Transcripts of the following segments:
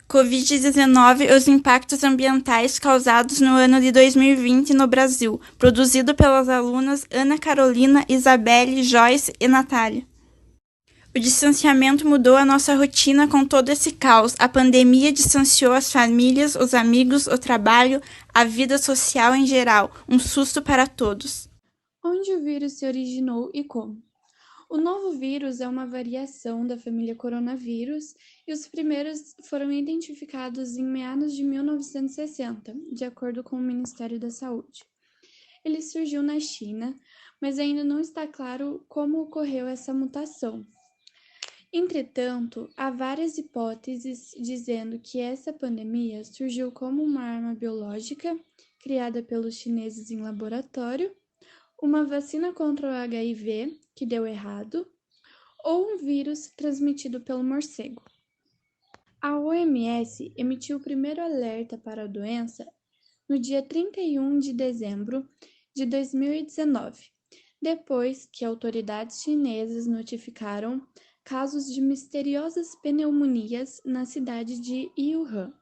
Covid-19 e os impactos ambientais causados no ano de 2020 no Brasil, produzido pelas alunas Ana Carolina, Isabelle, Joyce e Natália. O distanciamento mudou a nossa rotina com todo esse caos. A pandemia distanciou as famílias, os amigos, o trabalho, a vida social em geral. Um susto para todos. Onde o vírus se originou e como? O novo vírus é uma variação da família coronavírus e os primeiros foram identificados em meados de 1960, de acordo com o Ministério da Saúde. Ele surgiu na China, mas ainda não está claro como ocorreu essa mutação. Entretanto, há várias hipóteses dizendo que essa pandemia surgiu como uma arma biológica criada pelos chineses em laboratório, uma vacina contra o HIV que deu errado, ou um vírus transmitido pelo morcego. A OMS emitiu o primeiro alerta para a doença no dia 31 de dezembro de 2019, depois que autoridades chinesas notificaram casos de misteriosas pneumonias na cidade de Wuhan.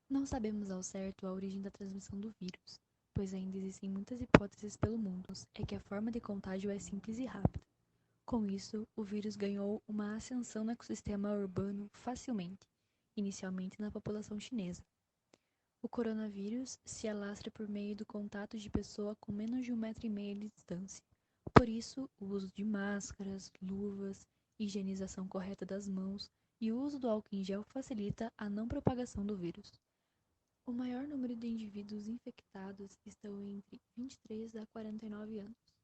Não sabemos ao certo a origem da transmissão do vírus, pois ainda existem muitas hipóteses pelo mundo. É que a forma de contágio é simples e rápida. Com isso, o vírus ganhou uma ascensão no ecossistema urbano facilmente, inicialmente na população chinesa. O coronavírus se alastra por meio do contato de pessoa com menos de 1,5 m de distância. Por isso, o uso de máscaras, luvas, higienização correta das mãos e o uso do álcool em gel facilita a não propagação do vírus. O maior número de indivíduos infectados estão entre 23 a 49 anos.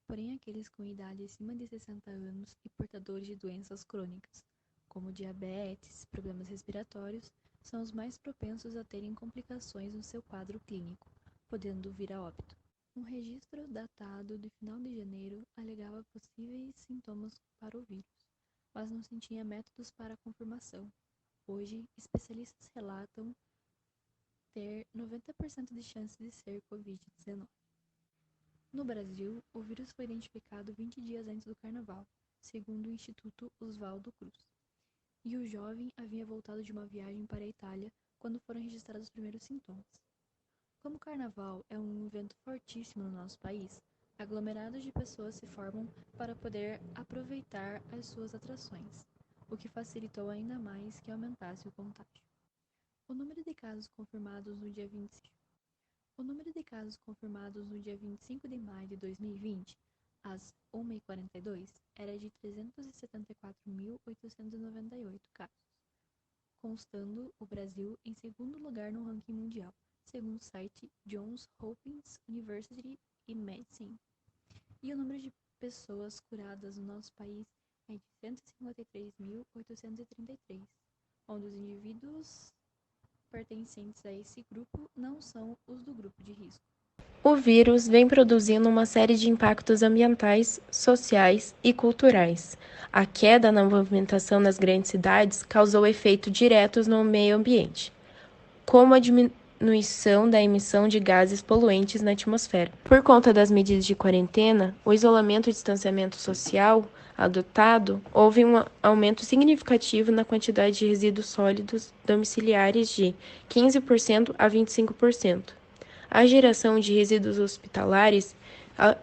Porém, aqueles com idade acima de 60 anos e portadores de doenças crônicas, como diabetes, problemas respiratórios, são os mais propensos a terem complicações no seu quadro clínico, podendo vir a óbito. Um registro datado de final de janeiro alegava possíveis sintomas para o vírus, mas não se tinha métodos para a confirmação. Hoje, especialistas relatam ter 90% de chance de ser Covid-19. No Brasil, o vírus foi identificado 20 dias antes do Carnaval, segundo o Instituto Oswaldo Cruz. E o jovem havia voltado de uma viagem para a Itália quando foram registrados os primeiros sintomas. Como o Carnaval é um evento fortíssimo no nosso país, aglomerados de pessoas se formam para poder aproveitar as suas atrações, o que facilitou ainda mais que aumentasse o contágio. O número de casos confirmados no dia 25 de maio de 2020, às 1h42, era de 374.898 casos, constando o Brasil em segundo lugar no ranking mundial, segundo o site Johns Hopkins University in Medicine. E o número de pessoas curadas no nosso país é de 153.833, onde os indivíduos pertencentes a esse grupo não são os do grupo de risco. O vírus vem produzindo uma série de impactos ambientais, sociais e culturais. A queda na movimentação nas grandes cidades causou efeitos diretos no meio ambiente, como a diminuição da emissão de gases poluentes na atmosfera. Por conta das medidas de quarentena, o isolamento e distanciamento social adotado, houve um aumento significativo na quantidade de resíduos sólidos domiciliares de 15% a 25%. A geração de resíduos hospitalares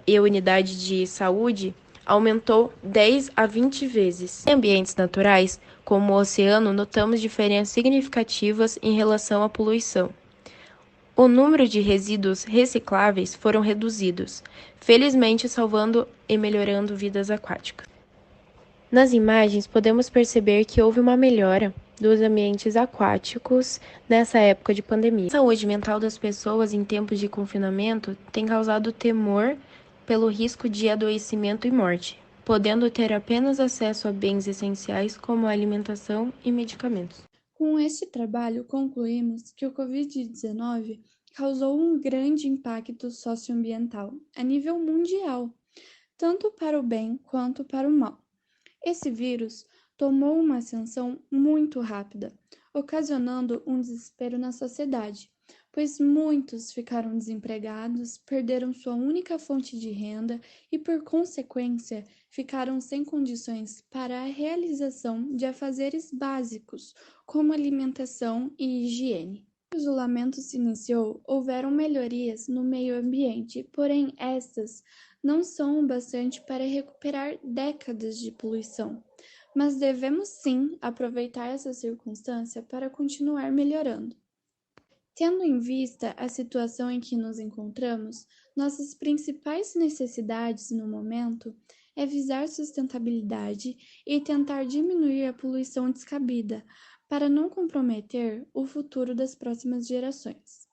e unidade de saúde aumentou 10 a 20 vezes. Em ambientes naturais, como o oceano, notamos diferenças significativas em relação à poluição. O número de resíduos recicláveis foram reduzidos, felizmente salvando e melhorando vidas aquáticas. Nas imagens, podemos perceber que houve uma melhora dos ambientes aquáticos nessa época de pandemia. A saúde mental das pessoas em tempos de confinamento tem causado temor pelo risco de adoecimento e morte, podendo ter apenas acesso a bens essenciais como alimentação e medicamentos. Com este trabalho, concluímos que o Covid-19 causou um grande impacto socioambiental a nível mundial, tanto para o bem quanto para o mal. Esse vírus tomou uma ascensão muito rápida, ocasionando um desespero na sociedade, pois muitos ficaram desempregados, perderam sua única fonte de renda e, por consequência, ficaram sem condições para a realização de afazeres básicos, como alimentação e higiene. O isolamento se iniciou, houveram melhorias no meio ambiente, porém estas não são o bastante para recuperar décadas de poluição. Mas devemos sim aproveitar essa circunstância para continuar melhorando. Tendo em vista a situação em que nos encontramos, nossas principais necessidades no momento é visar sustentabilidade e tentar diminuir a poluição descabida, para não comprometer o futuro das próximas gerações.